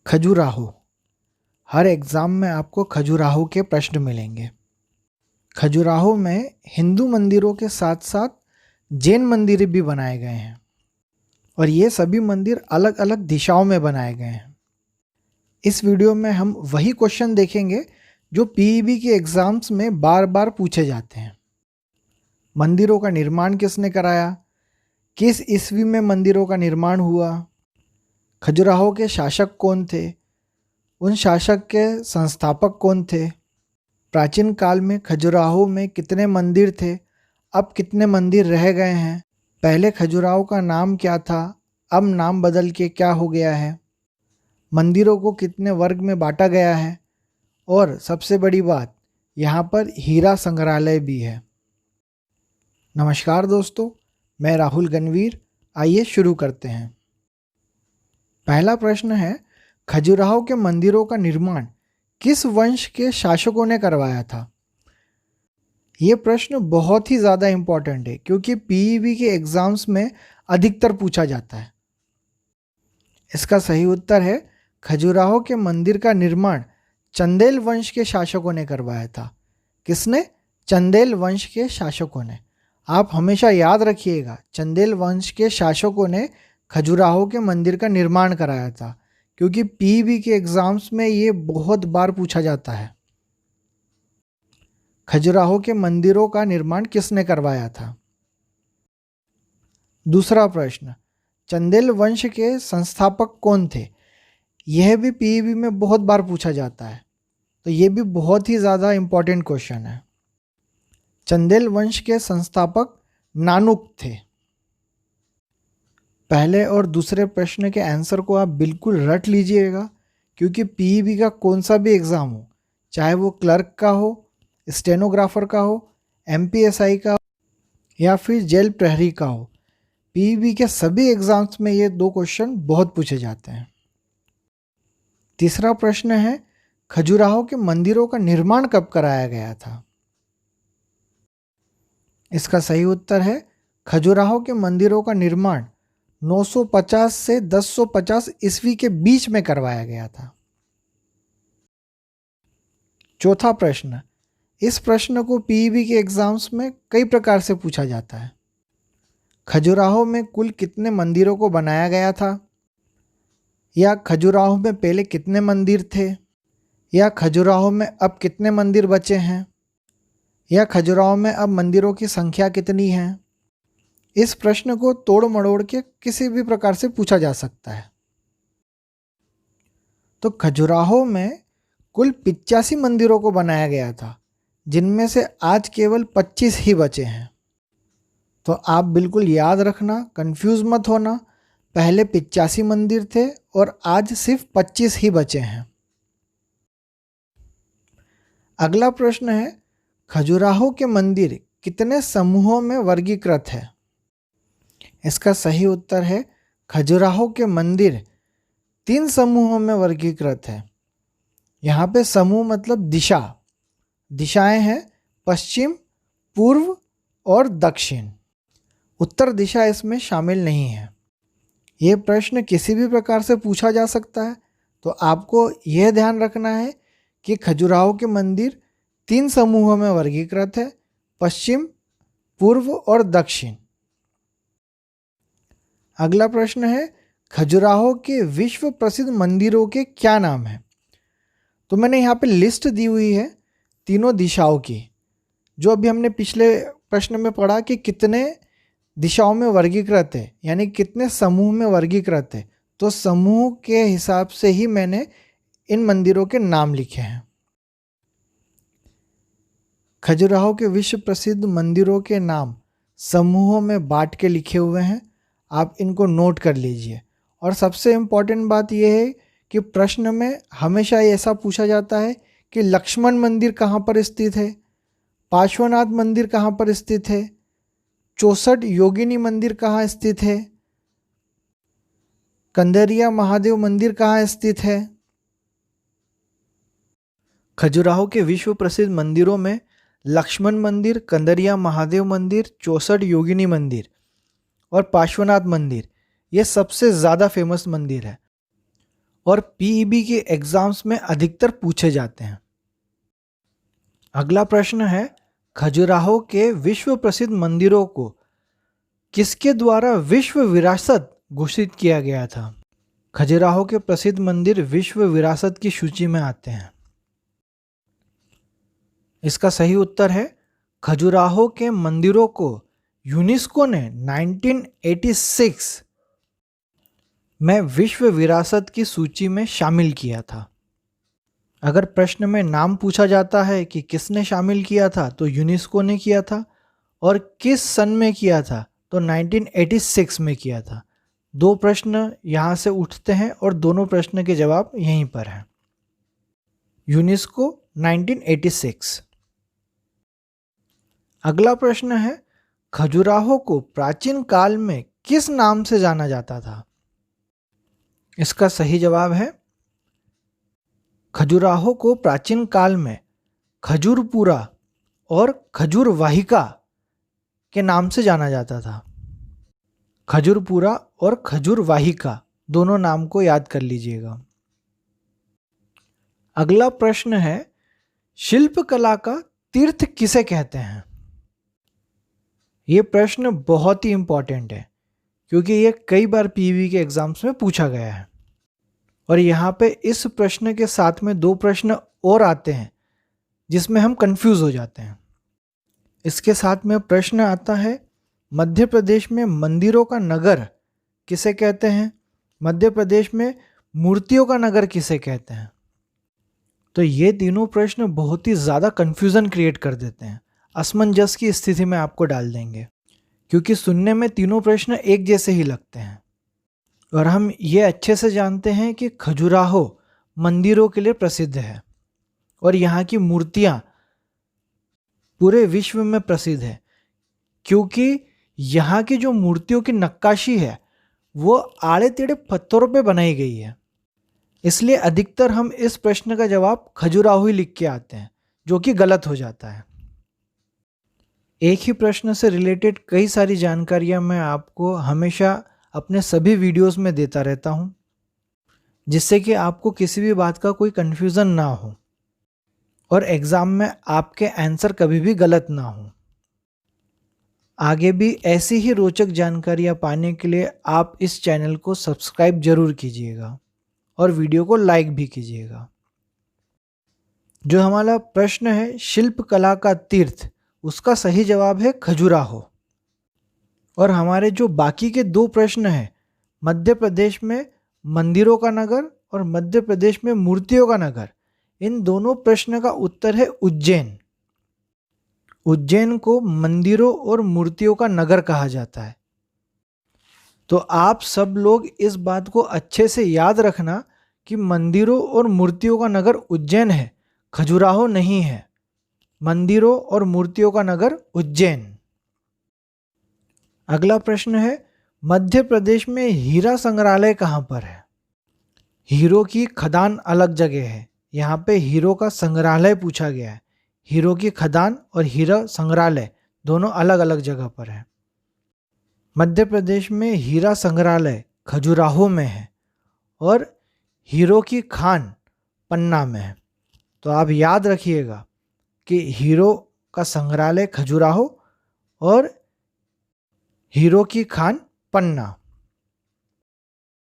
खजुराहो। हर exam में आपको खजुराहो के प्रश्न मिलेंगे। खजुराहो में हिंदू मंदिरों के साथ साथ जैन मंदिर भी बनाए गए हैं और ये सभी मंदिर अलग अलग दिशाओं में बनाए गए हैं। इस वीडियो में हम वही क्वेश्चन देखेंगे जो पीईबी के एग्ज़ाम्स में बार बार पूछे जाते हैं। मंदिरों का निर्माण किसने कराया? किस ईस्वी में मंदिरों का निर्माण हुआ? खजुराहो के शासक कौन थे? उन शासक के संस्थापक कौन थे? प्राचीन काल में खजुराहो में कितने मंदिर थे? अब कितने मंदिर रह गए हैं? पहले खजुराहो का नाम क्या था? अब नाम बदल के क्या हो गया है? मंदिरों को कितने वर्ग में बांटा गया है? और सबसे बड़ी बात, यहाँ पर हीरा संग्रहालय भी है। नमस्कार दोस्तों, मैं राहुल गणवीर। आइए शुरू करते हैं। पहला प्रश्न है, खजुराहो के मंदिरों का निर्माण किस वंश के शासकों ने करवाया था? ये प्रश्न बहुत ही ज़्यादा इम्पॉर्टेंट है क्योंकि पीईबी के एग्ज़ाम्स में अधिकतर पूछा जाता है। इसका सही उत्तर है, खजुराहो के मंदिर का निर्माण चंदेल वंश के शासकों ने करवाया था। किसने? चंदेल वंश के शासकों ने। आप हमेशा याद रखिएगा, चंदेल वंश के शासकों ने खजुराहो के मंदिर का निर्माण कराया था क्योंकि पीईबी के एग्ज़ाम्स में ये बहुत बार पूछा जाता है। खजुराहो के मंदिरों का निर्माण किसने करवाया था? दूसरा प्रश्न, चंदेल वंश के संस्थापक कौन थे? यह भी पीईबी में बहुत बार पूछा जाता है, तो यह भी बहुत ही ज़्यादा इम्पोर्टेंट क्वेश्चन है। चंदेल वंश के संस्थापक नानुक थे। पहले और दूसरे प्रश्न के आंसर को आप बिल्कुल रट लीजिएगा क्योंकि पीईबी का कौन सा भी एग्ज़ाम हो, चाहे वो क्लर्क का हो, स्टेनोग्राफर का हो, एमपीएसआई का हो या फिर जेल प्रहरी का हो, पीईबी के सभी एग्ज़ाम्स में ये दो क्वेश्चन बहुत पूछे जाते हैं। तीसरा प्रश्न है, खजुराहो के मंदिरों का निर्माण कब कराया गया था? इसका सही उत्तर है, खजुराहो के मंदिरों का निर्माण 950 से 1050 ईस्वी के बीच में करवाया गया था। चौथा प्रश्न, इस प्रश्न को पीईबी के एग्ज़ाम्स में कई प्रकार से पूछा जाता है। खजुराहो में कुल कितने मंदिरों को बनाया गया था? या खजुराहो में पहले कितने मंदिर थे? या खजुराहो में अब कितने मंदिर बचे हैं? या खजुराहो में अब मंदिरों की संख्या कितनी है? इस प्रश्न को तोड़ मड़ोड़ के किसी भी प्रकार से पूछा जा सकता है। तो खजुराहो में कुल 85 मंदिरों को बनाया गया था, जिनमें से आज केवल 25 ही बचे हैं। तो आप बिल्कुल याद रखना, कंफ्यूज मत होना, पहले 85 मंदिर थे और आज सिर्फ 25 ही बचे हैं। अगला प्रश्न है, खजुराहो के मंदिर कितने समूहों में वर्गीकृत है? इसका सही उत्तर है, खजुराहो के मंदिर 3 समूहों में वर्गीकृत है। यहाँ पे समूह मतलब दिशा, दिशाएं हैं पश्चिम, पूर्व और दक्षिण। उत्तर दिशा इसमें शामिल नहीं है। ये प्रश्न किसी भी प्रकार से पूछा जा सकता है, तो आपको यह ध्यान रखना है कि खजुराहो के मंदिर 3 समूहों में वर्गीकृत है, पश्चिम, पूर्व और दक्षिण। अगला प्रश्न है, खजुराहो के विश्व प्रसिद्ध मंदिरों के क्या नाम हैं? तो मैंने यहाँ पे लिस्ट दी हुई है तीनों दिशाओं की, जो अभी हमने पिछले प्रश्न में पढ़ा कि कितने दिशाओं में वर्गीकृत है, यानी कितने समूह में वर्गीकृत है। तो समूह के हिसाब से ही मैंने इन मंदिरों के नाम लिखे हैं। खजुराहो के विश्व प्रसिद्ध मंदिरों के नाम समूहों में बांट के लिखे हुए हैं, आप इनको नोट कर लीजिए। और सबसे इम्पॉर्टेंट बात यह है कि प्रश्न में हमेशा ऐसा पूछा जाता है कि लक्ष्मण मंदिर कहाँ पर स्थित है, पार्श्वनाथ मंदिर कहाँ पर स्थित है, 64 योगिनी मंदिर कहाँ स्थित है, कंदरिया महादेव मंदिर कहाँ स्थित है। खजुराहो के विश्व प्रसिद्ध मंदिरों में लक्ष्मण मंदिर, कंदरिया महादेव मंदिर, 64 योगिनी मंदिर और पार्श्वनाथ मंदिर, ये सबसे ज़्यादा फेमस मंदिर है। और पीईबी के एग्जाम्स में अधिकतर पूछे जाते हैं। अगला प्रश्न है, खजुराहो के विश्व प्रसिद्ध मंदिरों को किसके द्वारा विश्व विरासत घोषित किया गया था? खजुराहो के प्रसिद्ध मंदिर विश्व विरासत की सूची में आते हैं। इसका सही उत्तर है, खजुराहो के मंदिरों को यूनेस्को ने 1986 में विश्व विरासत की सूची में शामिल किया था। अगर प्रश्न में नाम पूछा जाता है कि किसने शामिल किया था, तो यूनेस्को ने किया था, और किस सन में किया था, तो 1986 में किया था। दो प्रश्न यहाँ से उठते हैं और दोनों प्रश्न के जवाब यहीं पर हैं। यूनेस्को 1986। अगला प्रश्न है, खजुराहो को प्राचीन काल में किस नाम से जाना जाता था? इसका सही जवाब है, खजुराहो को प्राचीन काल में खजूरपुरा और खजूर वाहिका के नाम से जाना जाता था। खजूरपुरा और खजूर वाहिका दोनों नाम को याद कर लीजिएगा। अगला प्रश्न है, शिल्पकला का तीर्थ किसे कहते हैं? ये प्रश्न बहुत ही इंपॉर्टेंट है क्योंकि ये कई बार पीवी के एग्जाम्स में पूछा गया है। और यहाँ पे इस प्रश्न के साथ में दो प्रश्न और आते हैं जिसमें हम कंफ्यूज हो जाते हैं। इसके साथ में प्रश्न आता है, मध्य प्रदेश में मंदिरों का नगर किसे कहते हैं? मध्य प्रदेश में मूर्तियों का नगर किसे कहते हैं? तो ये तीनों प्रश्न बहुत ही ज़्यादा कंफ्यूजन क्रिएट कर देते हैं, असमंजस की स्थिति में आपको डाल देंगे, क्योंकि सुनने में तीनों प्रश्न एक जैसे ही लगते हैं। और हम ये अच्छे से जानते हैं कि खजुराहो मंदिरों के लिए प्रसिद्ध है और यहाँ की मूर्तियाँ पूरे विश्व में प्रसिद्ध है, क्योंकि यहाँ की जो मूर्तियों की नक्काशी है वो आड़े टेढ़े पत्थरों पे बनाई गई है। इसलिए अधिकतर हम इस प्रश्न का जवाब खजुराहो ही लिख के आते हैं, जो कि गलत हो जाता है। एक ही प्रश्न से रिलेटेड कई सारी जानकारियाँ मैं आपको हमेशा अपने सभी वीडियोस में देता रहता हूँ, जिससे कि आपको किसी भी बात का कोई कन्फ्यूज़न ना हो और एग्ज़ाम में आपके आंसर कभी भी गलत ना हो। आगे भी ऐसी ही रोचक जानकारियाँ पाने के लिए आप इस चैनल को सब्सक्राइब जरूर कीजिएगा और वीडियो को लाइक भी कीजिएगा। जो हमारा प्रश्न है शिल्पकला का तीर्थ, उसका सही जवाब है खजुराहो। और हमारे जो बाकी के दो प्रश्न हैं, मध्य प्रदेश में मंदिरों का नगर और मध्य प्रदेश में मूर्तियों का नगर, इन दोनों प्रश्न का उत्तर है उज्जैन। उज्जैन को मंदिरों और मूर्तियों का नगर कहा जाता है। तो आप सब लोग इस बात को अच्छे से याद रखना कि मंदिरों और मूर्तियों का नगर उज्जैन है, खजुराहो नहीं है। मंदिरों और मूर्तियों का नगर उज्जैन। अगला प्रश्न है, मध्य प्रदेश में हीरा संग्रहालय कहाँ पर है? हीरो की खदान अलग जगह है, यहाँ पे हीरो का संग्रहालय पूछा गया है। हीरो की खदान और हीरा संग्रहालय दोनों अलग अलग जगह पर है। मध्य प्रदेश में हीरा संग्रहालय खजुराहो में है और हीरो की खान पन्ना में है। तो आप याद रखिएगा कि हीरो का संग्रहालय खजुराहो और हीरो की खान पन्ना।